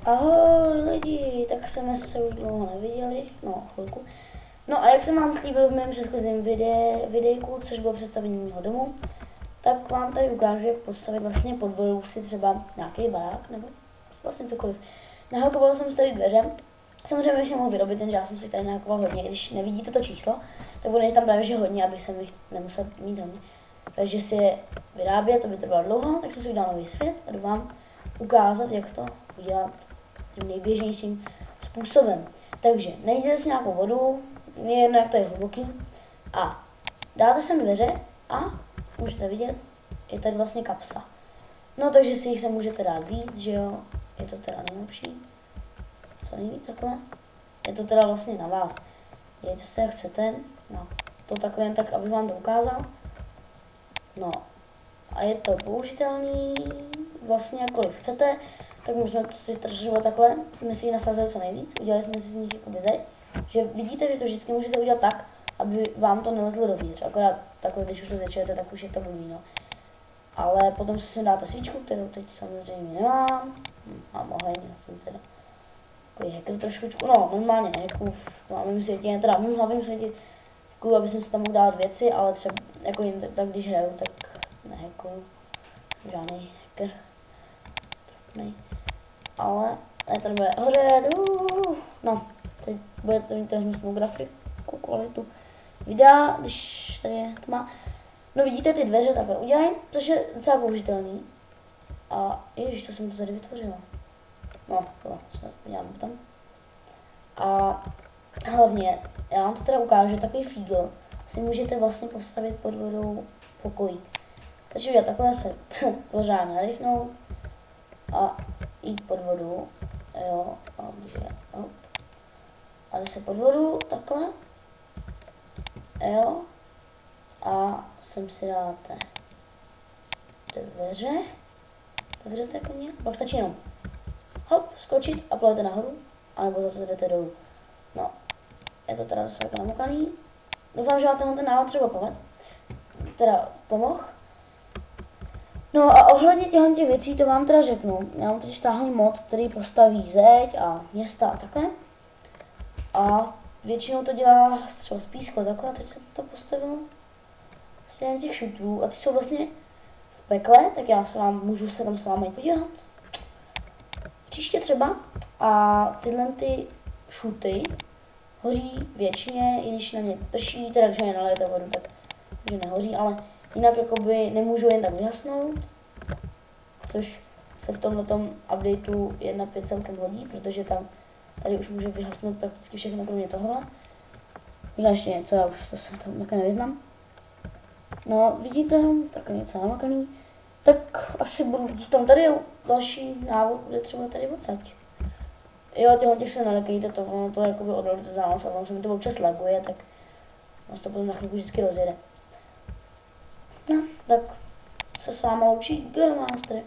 Ahoj lidi, tak jsme se už dlouho neviděli, no chvilku. No a jak jsem vám slíbil v mém předchozím videjku, což bylo představení mého domu, tak vám tady ukážu, jak postavit vlastně pod vodou si třeba nějaký barák, nebo vlastně cokoliv. Nahakoval jsem si tady dveře, samozřejmě bych nemohl vyrobit, jenže já jsem si tady nahakoval hodně, když nevidíte to číslo, tak on je tam právě že hodně, aby jsem jich nemusel mít hodně. Takže si je vyrábět, to by trvalo dlouho, tak jsem si udělal nový svět a jdu vám ukázat, jak to udělat tím nejběžnějším způsobem. Takže najděte si nějakou vodu, je jedno, jak to je hluboký, a dáte sem dveře a můžete vidět, je tady vlastně kapsa. No takže si jich se můžete dát víc, že jo, je to teda nejlepší. Co nejvíc takhle? Je to teda vlastně na vás. Dějte se, jak chcete, no to takhle jen tak, abych vám to ukázal. No a je to použitelný vlastně jakkoliv chcete, tak můžeme si třeba takhle, jsme si ji nasázeli co nejvíc, udělali jsme si z nich jakoby zeď, že vidíte, že to vždycky můžete udělat tak, aby vám to nelezlo dovnitř, akorát takhle, když už to začujete, tak už je to blbý, no. Ale potom si dáte svíčku, kterou teď samozřejmě nemám, mám oheň, já jsem teda takový hacker trošičku, no normálně nehacku, v hlavním světě, teda v mém hlavním světě, jako, aby jsem si tam mohl dát věci, ale třeba jako jen tak když hraju, tak nehackuju, žádný hacker, nej. Ale tady bude hořet, no, teď budete mít hnusnou grafiku, kvalitu videa, když tady je tma. No vidíte, ty dveře takhle udělají, což je docela použitelný. A ježiš, to jsem to tady vytvořila. No, to se udělám tam. A hlavně, já vám to teda ukážu, takový fígl si můžete vlastně postavit pod vodou pokojík. Takže udělat takhle se pořádně nadechnout a jít pod vodu, jo, a zase pod vodu, takhle, jo, a sem si dáte dveře, otevřete jako mě, pak stačí jenom hop, skočit a plujete nahoru, anebo zase jdete dolů. No, je to teda dost jako namokaný, doufám, že vám tenhle ten návod třeba pomohl. No a ohledně těch věcí to vám teda řeknu. Já mám teď stáhlý mod, který postaví zeď a města a takhle. A většinou to dělá třeba z písku takhle, teď se to postavilo. Vlastně jen těch šutrů a ty jsou vlastně v pekle, tak já můžu se tam s vámi podívat. Příště třeba. A tyhle ty šuty hoří většině, i když na ně prší, teda když na ně nalijete vodu, tak že nehoří, ale jinak jakoby nemůžu jen tak vyhasnout, což se v tomhletom updateu 1.5 celkem hodí, protože tady už může vyhasnout prakticky všechno kromě tohle. Možná ještě něco, já už to se tam také nevyznám. No vidíte, tak něco namakaný. Tak asi budu tam tady další návod, bude třeba tady odsaď. Jo, těch se nelekejte, ono to jakoby odložíte za nás a ono se mi to občas laguje, tak vás to potom na chvilku vždycky rozjede. No, tak se s váma loučí Girlmaster.